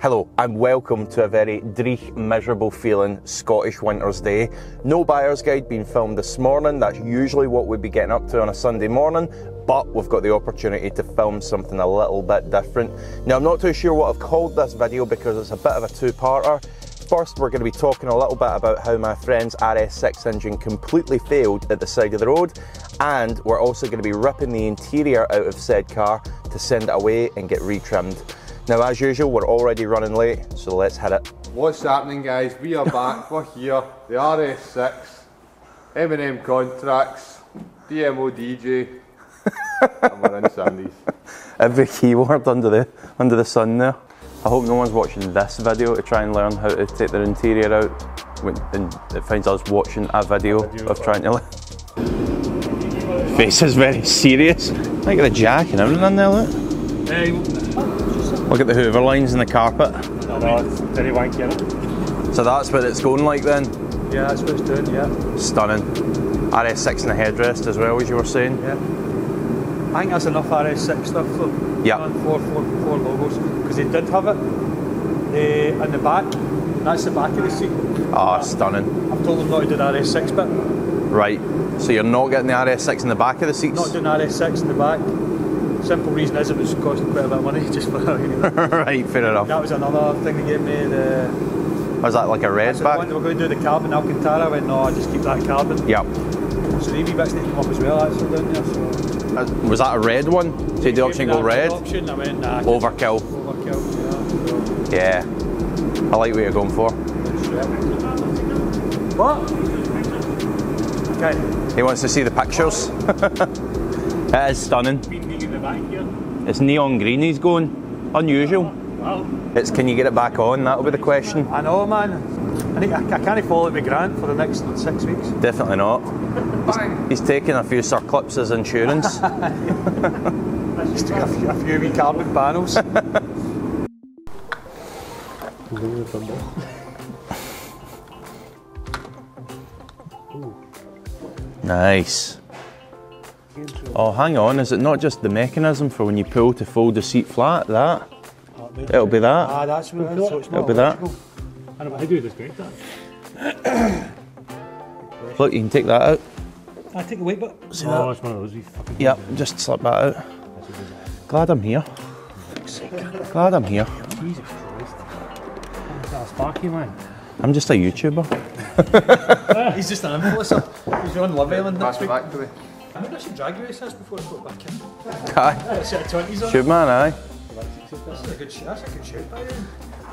Hello and welcome to a very dreich, miserable feeling Scottish winter's day. No buyer's guide being filmed this morning. That's usually what we'd be getting up to on a Sunday morning, but we've got the opportunity to film something a little bit different. Now, I'm not too sure what I've called this video because it's a bit of a two-parter. First, we're going to be talking a little bit about how my friend's RS6 engine completely failed at the side of the road, and we're also going to be ripping the interior out of said car to send it away and get retrimmed. Now, as usual, we're already running late, so let's hit it. What's happening, guys? We are back. We're here. The RS6, M&M contracts, DMO DJ, and we're in Sandy's. Every keyword under the sun there. I hope no one's watching this video to try and learn how to take their interior out, and it finds us watching a video of trying to. Face is very serious. Look at the jack and everything in there, look. Look at the hoover lines in the carpet. I know, it's very wanky, isn't it? So that's what it's going like then? Yeah, that's what it's doing, yeah. Stunning. RS6 in the headrest as well, as you were saying? Yeah. I think that's enough RS6 stuff though. Yeah. Four logos, because they did have it in the back. That's the back of the seat. Ah, stunning. I've told them not to do the RS6 bit. Right, so you're not getting the RS6 in the back of the seats? Not doing RS6 in the back. Simple reason is it was costing quite a bit of money just for that. Right, fair enough. That was another thing they gave me. Was that like a red back? They were going to do the carbon Alcantara. I went, no, I just keep that carbon. Yep. So the EV bits need to come up as well, actually, down there. So. Was that a red one? So you the option go red? Option, I went, nah. Overkill. Overkill, yeah. I like what you're going for. What? Okay. He wants to see the pictures. It is stunning. It's neon green he's going. Unusual. Wow. It's can you get it back on? That'll be the question. I know, man. I can't follow it with Grant for the next 6 weeks. Definitely not. He's taking a few circlips as insurance. Just took a few wee carbon panels. Nice. Oh, hang on, is it not just the mechanism for when you pull to fold the seat flat? That? It'll be that. Ah, that's what it is. So it's not It'll be that. I know, how do you disconnect that? Look, you can take that out. I take the weight bit. See oh, that? it's one of those wee fucking Yep, just slip that out. Glad I'm here. Glad I'm here. Jesus Christ. That's sparky, man. I'm just a YouTuber. He's just an influencer. He's on Love Island next week. Factory. I mean, I should drag race this before I put it back in. Aye. A set of 20s on. Should man, aye. That's a good shoot by you.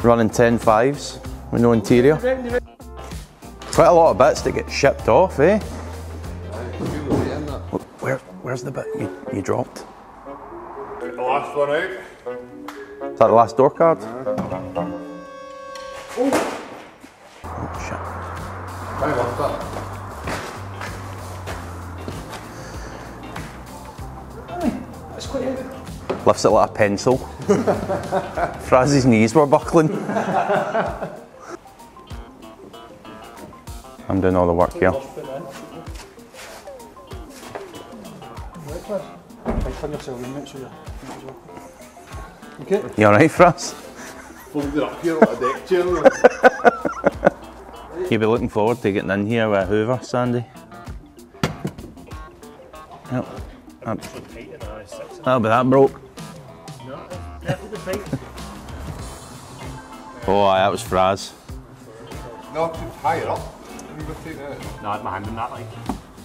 Running 10.5s with no interior. Quite a lot of bits that get shipped off, eh? Where's the bit you dropped? The last one out. Is that the last door card? Oh shit. I love that. That's quite heavy. Lifts it like a pencil. Fraz's knees were buckling. I'm doing all the work here. Turn yourself in, make sure you're okay. You alright, Fraz? Fold it up here like a deck chair. You'll be looking forward to getting in here with a hoover, Sandy. Yep. That'll be that broke. Oh aye, that was Fraz. No, too higher up. You go take that. No, I had my hand in that, like.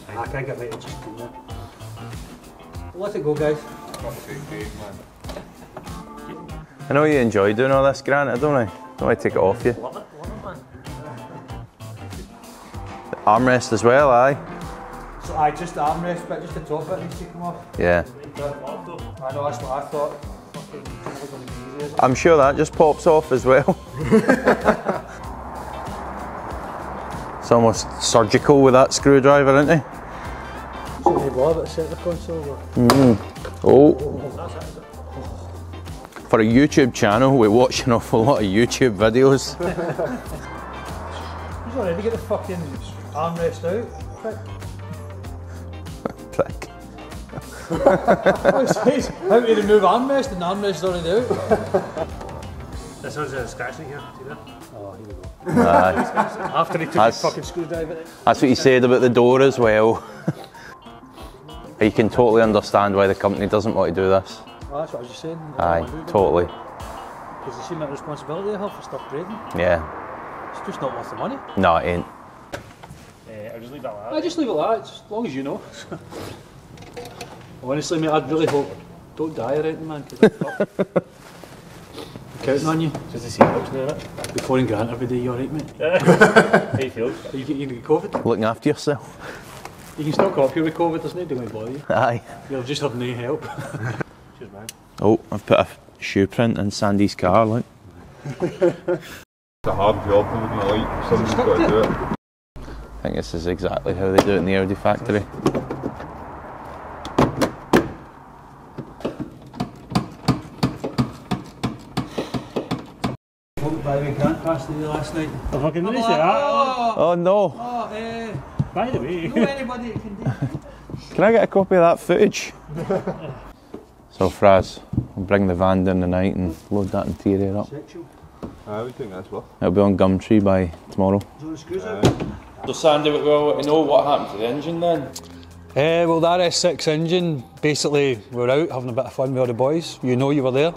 I can't get right, just do that. Let it go, guys. I know you enjoy doing all this, Grant, don't I? Don't want to take it off you. Love it, man. The armrest as well, aye? So I just the armrest bit, just the top bit needs to come off. Yeah. I know, that's what I thought. I'm sure that just pops off as well. It's almost surgical with that screwdriver, isn't it? So you bother about the centre console? Oh. For a YouTube channel, we watch an awful lot of YouTube videos. He's already got the fucking armrest out. Prick. How to remove armrest and the armrest is already out. This was a scratching here, see that? Oh, here we go. Aye. After he took his fucking screwdriver. That's what you said about the door as well. You can totally understand why the company doesn't want to do this. Well, that's what I was just saying. Aye, totally. Because they see my responsibility I have for stuff breaking. Yeah. It's just not worth the money. No, it ain't. I'll just leave it like that. I just leave it like that, as long as you know. Honestly, mate, I'd really hope don't die or anything, man. Cause I'm counting on you. Just to see how it's there. Before and Grant every day, you alright, mate? How you feel? You get COVID? Looking after yourself. You can still come up here with COVID, there's nothing going to bother you. Aye. You'll just have no help. Cheers, man. Oh, I've put a shoe print in Sandy's car, look. It's a hard job, wouldn't you like? Somebody's got to do it. I think this is exactly how they do it in the Audi factory. By the Grant passed the last night. I fucking didn't say that. Oh no! By the way. Know anybody that can do it? Can I get a copy of that footage? So Fraz, we'll bring the van down tonight and load that interior up. I would think that's well. It'll be on Gumtree by tomorrow. So Sandy, we want to know what happened to the engine then? Well, the RS6 engine, basically, we were out having a bit of fun with all the boys. You know you were there.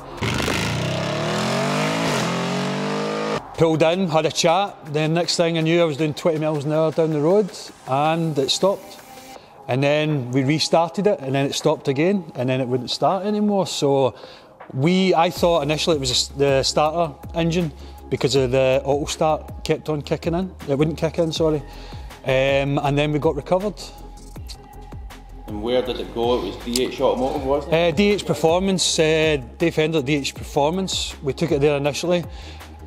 Pulled in, had a chat, then next thing I knew I was doing 20 miles an hour down the road and it stopped. And then we restarted it and then it stopped again and then it wouldn't start anymore. So I thought initially it was the starter engine because of the auto start kept on kicking in. It wouldn't kick in, sorry. And then we got recovered. And where did it go? It was DH Automotive, wasn't it? DH Performance, Dave Hendler, DH Performance. We took it there initially.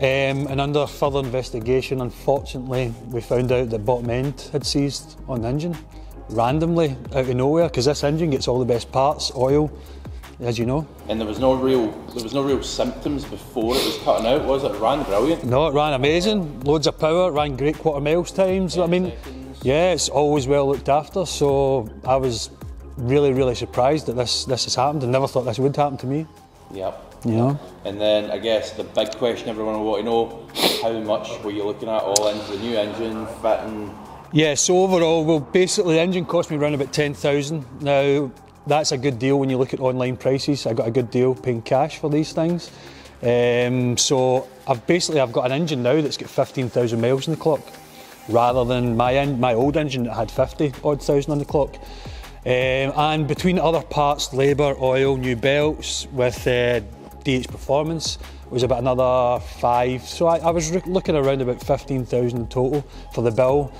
And under further investigation, unfortunately, we found out that bottom end had seized on the engine, randomly, out of nowhere, because this engine gets all the best parts, oil, as you know. And there was no real symptoms before it was cutting out, was it? It ran brilliant. No, it ran amazing, loads of power, ran great quarter miles times. I mean, yeah, it's always well looked after, so I was really, really surprised that this has happened. I never thought this would happen to me. Yep. You know? And then I guess the big question everyone will want to know, how much were you looking at all into the new engine, fitting? Yeah, so overall, well, basically the engine cost me around about 10,000. Now, that's a good deal when you look at online prices. I got a good deal paying cash for these things. So I've got an engine now that's got 15,000 miles on the clock, rather than my old engine that had 50-odd thousand on the clock. And between other parts, labour, oil, new belts, with DH Performance was about another 5. So I was looking around about 15,000 total for the bill,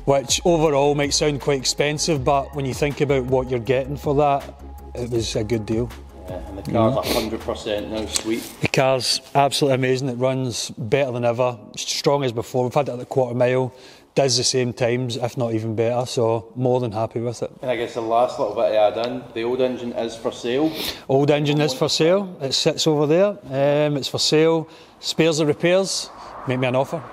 which overall might sound quite expensive, but when you think about what you're getting for that, it was a good deal. Yeah, and the car's 100% now sweet. The car's absolutely amazing. It runs better than ever, strong as before. We've had it at the quarter mile, does the same times, if not even better, so more than happy with it. And I guess the last little bit to add in, the old engine is for sale. Old engine is for sale, it sits over there, it's for sale. Spares and repairs, make me an offer.